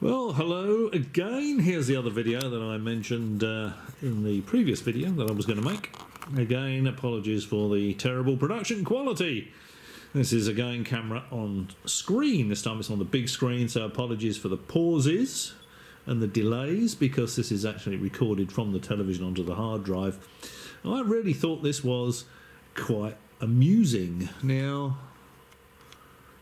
Well, hello again. Here's the other video that I mentioned in the previous video that I was going to make. Again, apologies for the terrible production quality. This is again camera on screen. This time it's on the big screen, so apologies for the pauses and the delays, because this is actually recorded from the television onto the hard drive. I really thought this was quite amusing. Now,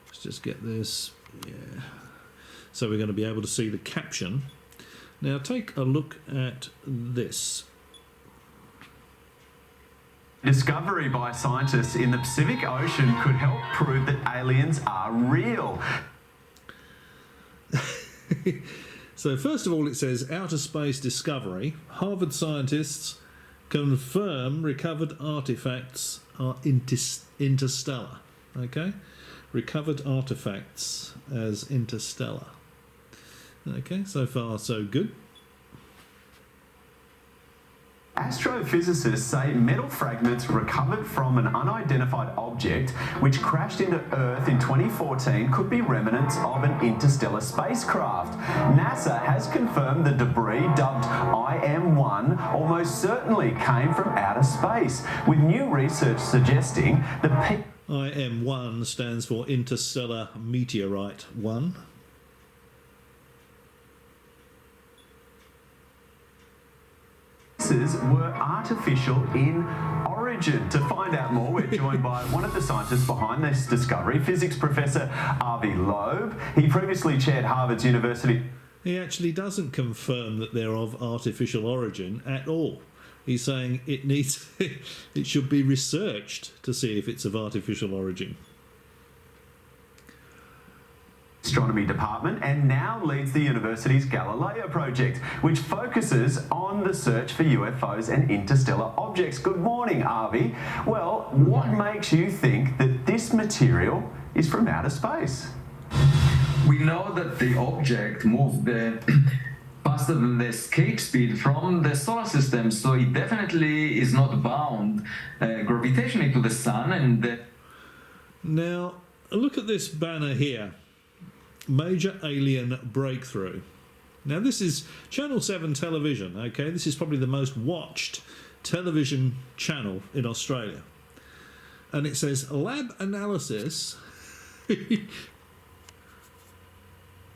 let's just get this. Yeah. So we're going to be able to see the caption. Now take a look at this. Discovery by scientists in the Pacific Ocean could help prove that aliens are real. So first of all, it says outer space discovery. Harvard scientists confirm recovered artifacts are interstellar. Okay, recovered artifacts as interstellar. Okay, so far so good. Astrophysicists say metal fragments recovered from an unidentified object which crashed into Earth in 2014 could be remnants of an interstellar spacecraft. NASA has confirmed the debris, dubbed IM-1, almost certainly came from outer space, with new research suggesting the IM-1 stands for Interstellar Meteorite 1. were artificial in origin. To find out more, we're joined by one of the scientists behind this discovery, physics professor Avi Loeb. He previously chaired Harvard's University. He actually doesn't confirm that they're of artificial origin at all. He's saying it should be researched to see if it's of artificial origin. Astronomy department, and now leads the university's Galileo project, which focuses on the search for UFOs and interstellar objects. Good morning, Avi. Well, what makes you think that this material is from outer space? We know that the object moved faster than the escape speed from the solar system, so it definitely is not bound gravitationally to the sun. And now, look at this banner here. Major alien breakthrough. Now this is Channel 7 television, okay? This is probably the most watched television channel in Australia. And it says lab analysis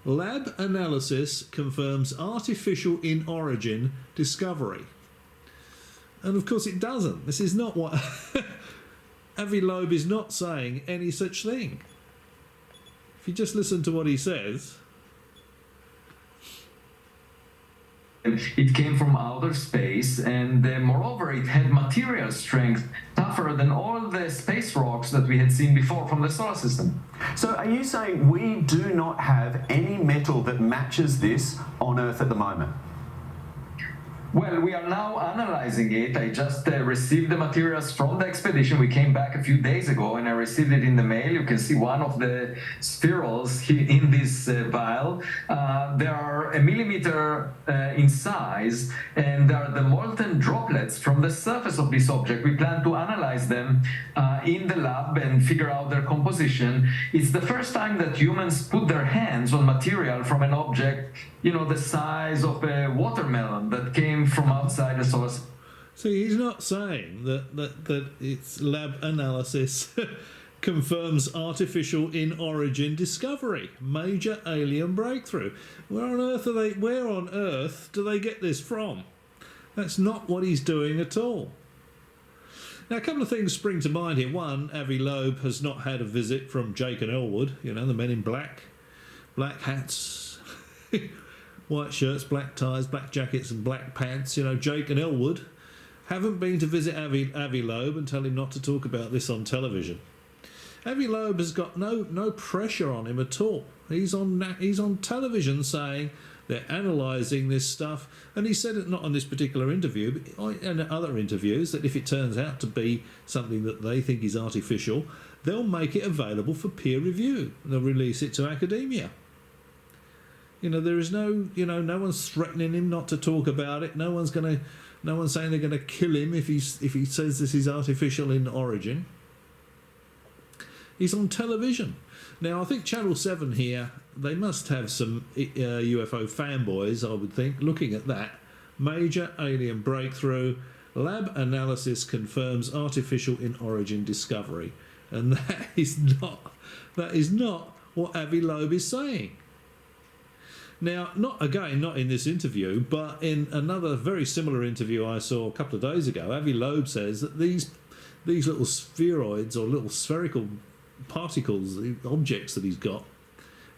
lab analysis confirms artificial in origin discovery. And of course it doesn't. This is not what Avi Loeb is not saying any such thing. If you just listen to what he says. It came from outer space, and moreover, it had material strength tougher than all the space rocks that we had seen before from the solar system. So are you saying we do not have any metal that matches this on Earth at the moment? Well, we are now analyzing it. I just received the materials from the expedition. We came back a few days ago and I received it in the mail. You can see one of the spherules here in this vial. They are a millimeter in size, and they are the molten droplets from the surface of this object. We plan to analyze them in the lab and figure out their composition. It's the first time that humans put their hands on material from an object, you know, the size of a watermelon that came from outside the solar system. See, he's not saying that its lab analysis confirms artificial in origin discovery, major alien breakthrough. Where on earth do they get this from? That's not what he's doing at all. Now, a couple of things spring to mind here. One, Avi Loeb has not had a visit from Jake and Elwood, you know, the men in black hats, white shirts, black ties, black jackets and black pants. You know, Jake and Elwood haven't been to visit Avi Loeb and tell him not to talk about this on television. Avi Loeb has got no pressure on him at all. He's on television saying they're analysing this stuff, and he said it not on this particular interview, but in other interviews, that if it turns out to be something that they think is artificial, they'll make it available for peer review. They'll release it to academia. You know, there is no one's threatening him not to talk about it. No one's saying they're going to kill him if he says this is artificial in origin. He's on television. Now, I think Channel 7 here, they must have some UFO fanboys, I would think, looking at that. Major alien breakthrough. Lab analysis confirms artificial in origin discovery. And that is not what Avi Loeb is saying. Now, not in this interview, but in another very similar interview I saw a couple of days ago, Avi Loeb says that these little spheroids or little spherical particles, the objects that he's got,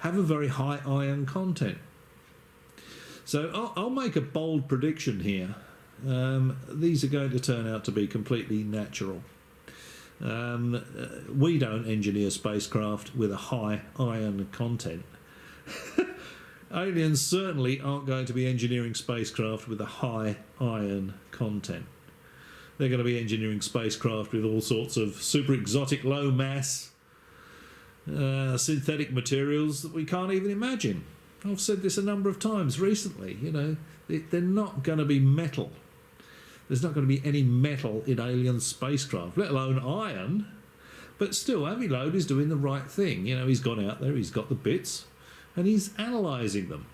have a very high iron content. So I'll make a bold prediction here. These are going to turn out to be completely natural. We don't engineer spacecraft with a high iron content. Aliens certainly aren't going to be engineering spacecraft with a high iron content. They're going to be engineering spacecraft with all sorts of super exotic low mass synthetic materials that we can't even imagine. I've said this a number of times recently. You know, they're not going to be metal. There's not going to be any metal in alien spacecraft, let alone iron. But still, Avi Loeb is doing the right thing. You know, he's gone out there, he's got the bits, and he's analysing them.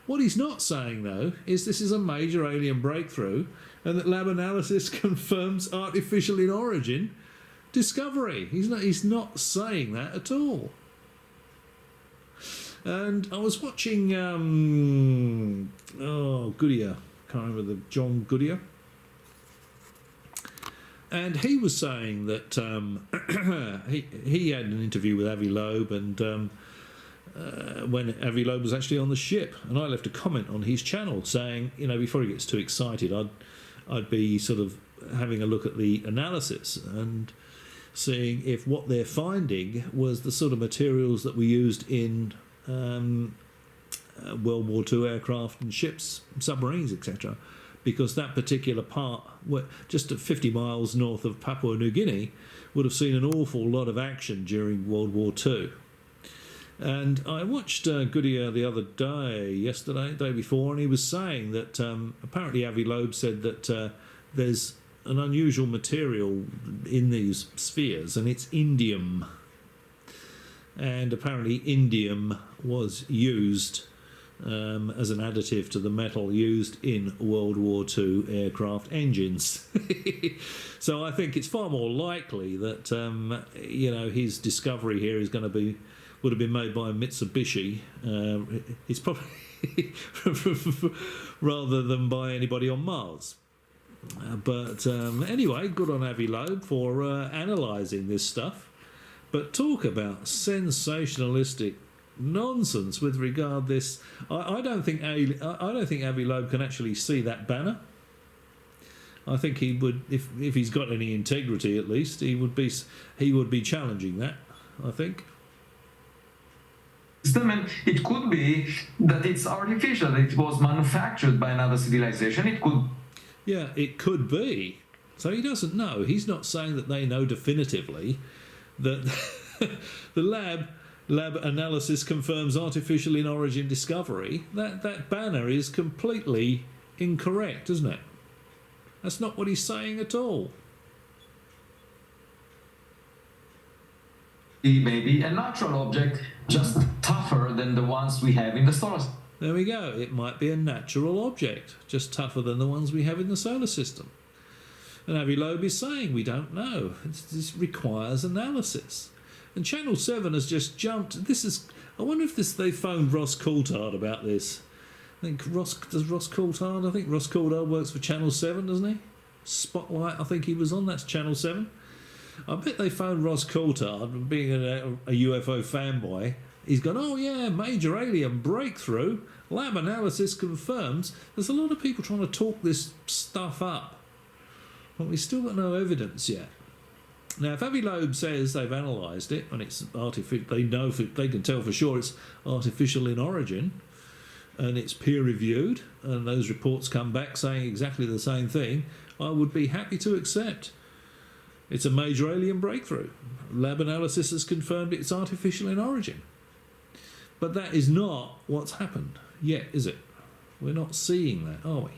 What he's not saying, though, is this is a major alien breakthrough and that lab analysis confirms artificial in origin discovery. He's not saying that at all. And I was watching, Goodyear, can't remember John Goodyear. And he was saying that he had an interview with Avi Loeb, and when Avi Loeb was actually on the ship, and I left a comment on his channel saying, you know, before he gets too excited, I'd be sort of having a look at the analysis and seeing if what they're finding was the sort of materials that we used in World War II aircraft and ships, submarines, etc. Because that particular part, just at 50 miles north of Papua New Guinea, would have seen an awful lot of action during World War II. And I watched Goodyear the other day, yesterday, the day before, and he was saying that apparently Avi Loeb said that there's an unusual material in these spheres, and it's indium. And apparently indium was used as an additive to the metal used in World War II aircraft engines. So I think it's far more likely that you know, his discovery here is going to would have been made by Mitsubishi. It's probably rather than by anybody on Mars. But anyway, good on Avi Loeb for analysing this stuff. But talk about sensationalistic nonsense with regard this. I don't think Avi Loeb can actually see that banner. I think he would, if he's got any integrity at least, he would be challenging that, I think. And it could be that it's artificial, it was manufactured by another civilization. It could. Yeah, it could be. So he doesn't know. He's not saying that they know definitively that the lab analysis confirms artificial in origin discovery. That banner is completely incorrect, isn't it? That's not what he's saying at all. Maybe a natural object, just tougher than the ones we have in the solar system. There we go. It might be a natural object, just tougher than the ones we have in the solar system. And Avi Loeb is saying we don't know. This requires analysis. And Channel 7 has just jumped. I wonder if they phoned Ross Coulthard about this. I think Ross Coulthard works for Channel 7, doesn't he? Spotlight, I think he was on. That's Channel 7. I bet they phoned Ross Coulthard, being a UFO fanboy. He's gone, oh yeah, major alien breakthrough. Lab analysis confirms. There's a lot of people trying to talk this stuff up. But we've still got no evidence yet. Now, if Avi Loeb says they've analysed it and it's artificial, they can tell for sure it's artificial in origin, and it's peer-reviewed, and those reports come back saying exactly the same thing, I would be happy to accept. It's a major alien breakthrough. Lab analysis has confirmed it's artificial in origin. But that is not what's happened yet, is it? We're not seeing that, are we?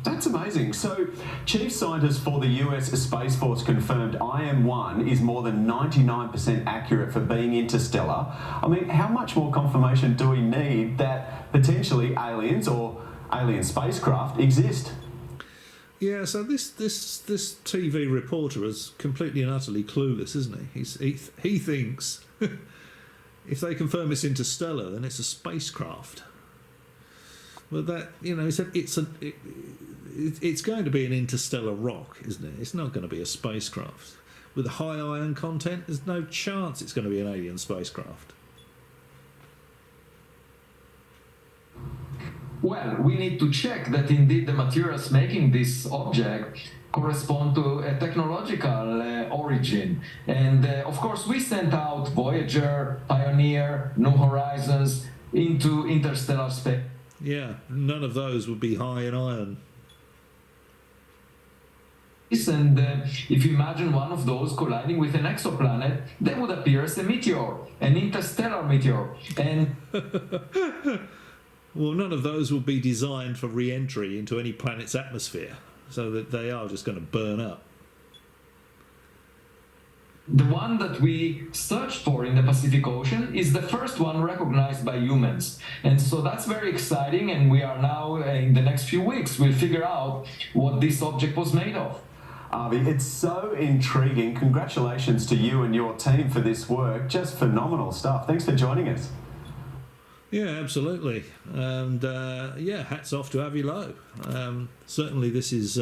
That's amazing. So, Chief Scientist for the US Space Force confirmed IM-1 is more than 99% accurate for being interstellar. I mean, how much more confirmation do we need that potentially aliens or alien spacecraft exist? Yeah, so this TV reporter is completely and utterly clueless, isn't he? He thinks if they confirm it's interstellar, then it's a spacecraft. Well, that, you know, he said it's going to be an interstellar rock, isn't it? It's not going to be a spacecraft. With high iron content, there's no chance it's going to be an alien spacecraft. Well, we need to check that indeed the materials making this object correspond to a technological origin. And of course, we sent out Voyager, Pioneer, New Horizons into interstellar space. Yeah, none of those would be high in iron. And if you imagine one of those colliding with an exoplanet, they would appear as a meteor, an interstellar meteor. And well, none of those will be designed for re-entry into any planet's atmosphere, so that they are just going to burn up. the one that we searched for in the Pacific Ocean is the first one recognized by humans. And so that's very exciting, and we are now, in the next few weeks, we'll figure out what this object was made of. Avi, it's so intriguing. Congratulations to you and your team for this work. Just phenomenal stuff. Thanks for joining us. Yeah, absolutely. And yeah, hats off to Avi Loeb. Certainly this is,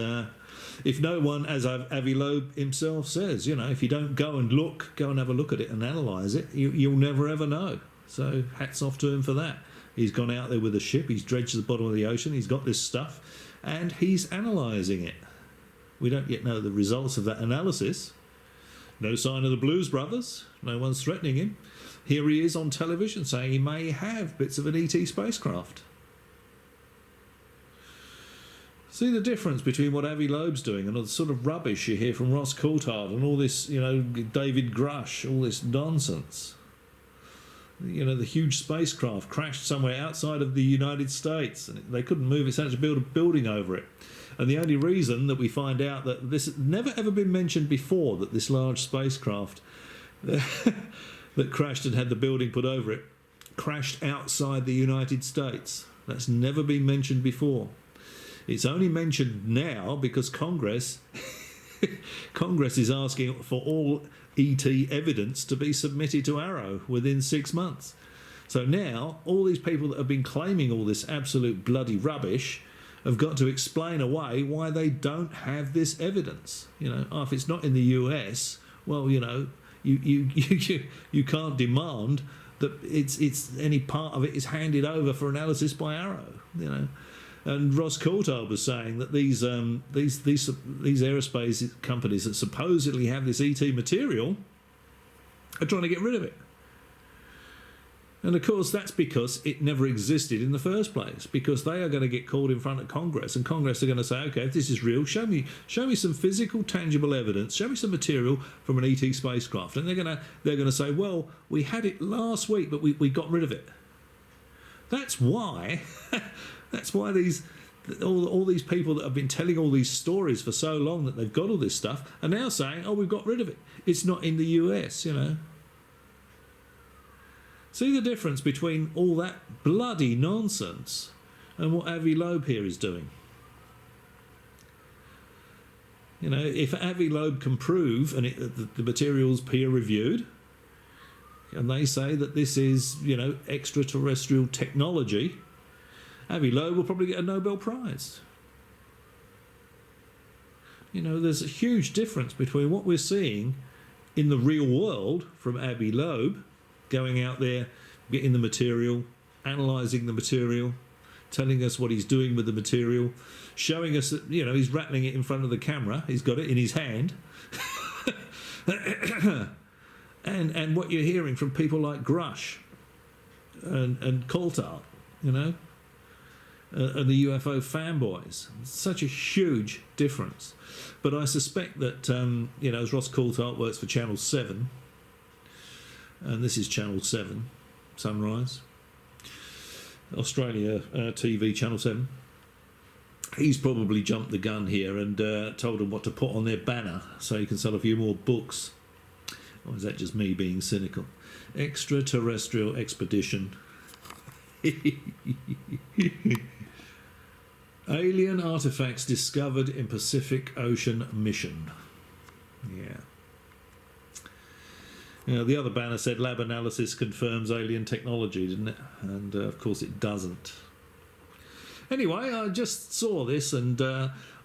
if no one, as Avi Loeb himself says, you know, if you don't go and have a look at it and analyse it, you'll never ever know. So hats off to him for that. He's gone out there with a ship, he's dredged the bottom of the ocean, he's got this stuff, and he's analysing it. We don't yet know the results of that analysis. No sign of the Blues Brothers. No one's threatening him. Here he is on television saying he may have bits of an ET spacecraft. See the difference between what Avi Loeb's doing and all the sort of rubbish you hear from Ross Coulthard and all this, you know, David Grush, all this nonsense. You know, the huge spacecraft crashed somewhere outside of the United States and they couldn't move it, so they had to build a building over it. And the only reason that we find out that this had never ever been mentioned before, that this large spacecraft that crashed and had the building put over it, crashed outside the United States. That's never been mentioned before. It's only mentioned now because Congress is asking for all ET evidence to be submitted to Arrow within 6 months. So now all these people that have been claiming all this absolute bloody rubbish have got to explain away why they don't have this evidence. You know, if it's not in the US, well, you know, you can't demand that it's any part of it is handed over for analysis by Arrow. You know, and Ross Coulthard was saying that these aerospace companies that supposedly have this ET material are trying to get rid of it. And of course that's because it never existed in the first place, because they are going to get called in front of Congress, and Congress are going to say, okay, if this is real, show me some physical tangible evidence, show me some material from an ET spacecraft. And they're going to say, well, we had it last week but we got rid of it. That's why all these people that have been telling all these stories for so long that they've got all this stuff are now saying, oh, we've got rid of it, it's not in the US, you know. See the difference between all that bloody nonsense and what Avi Loeb here is doing. You know, if Avi Loeb can prove, and the material's peer-reviewed, and they say that this is, you know, extraterrestrial technology, Avi Loeb will probably get a Nobel Prize. You know, there's a huge difference between what we're seeing in the real world from Avi Loeb, going out there, getting the material, analysing the material, telling us what he's doing with the material, showing us that, you know, he's rattling it in front of the camera, he's got it in his hand. and what you're hearing from people like Grush and Coulthard, you know, and the UFO fanboys. Such a huge difference. But I suspect that, you know, as Ross Coulthard works for Channel 7, and this is Channel 7, Sunrise, Australia TV Channel 7. he's probably jumped the gun here and told them what to put on their banner so you can sell a few more books. Or is that just me being cynical? Extraterrestrial expedition. Alien artifacts discovered in Pacific Ocean mission. Yeah. Now, the other banner said lab analysis confirms alien technology, didn't it? And of course it doesn't. Anyway, I just saw this and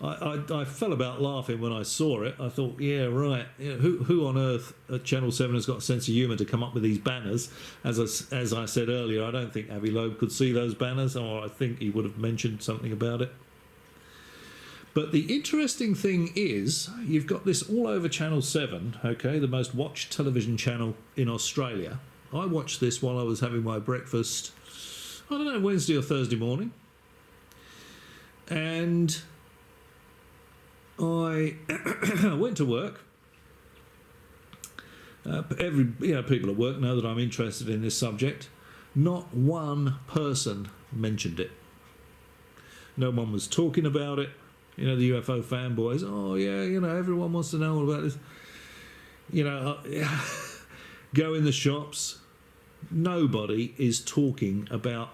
I fell about laughing when I saw it. I thought, yeah, right. You know, who on earth at Channel 7 has got a sense of humour to come up with these banners? As I said earlier, I don't think Avi Loeb could see those banners, or I think he would have mentioned something about it. But the interesting thing is, you've got this all over Channel 7, okay, the most watched television channel in Australia. I watched this while I was having my breakfast, I don't know, Wednesday or Thursday morning. And I went to work. People at work know that I'm interested in this subject. Not one person mentioned it. No one was talking about it. You know, the UFO fanboys. Oh yeah, you know, everyone wants to know all about this. You know, go in the shops. Nobody is talking about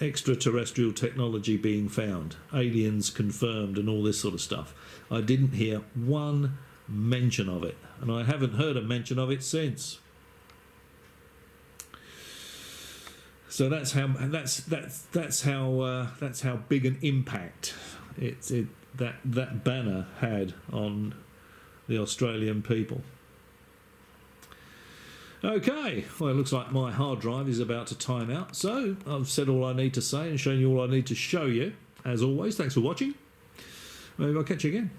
extraterrestrial technology being found, aliens confirmed and all this sort of stuff. I didn't hear one mention of it, and I haven't heard a mention of it since. So that's how big an impact that banner had on the Australian people. Okay, well, it looks like my hard drive is about to time out, so I've said all I need to say and shown you all I need to show you. As always, thanks for watching. Maybe I'll catch you again.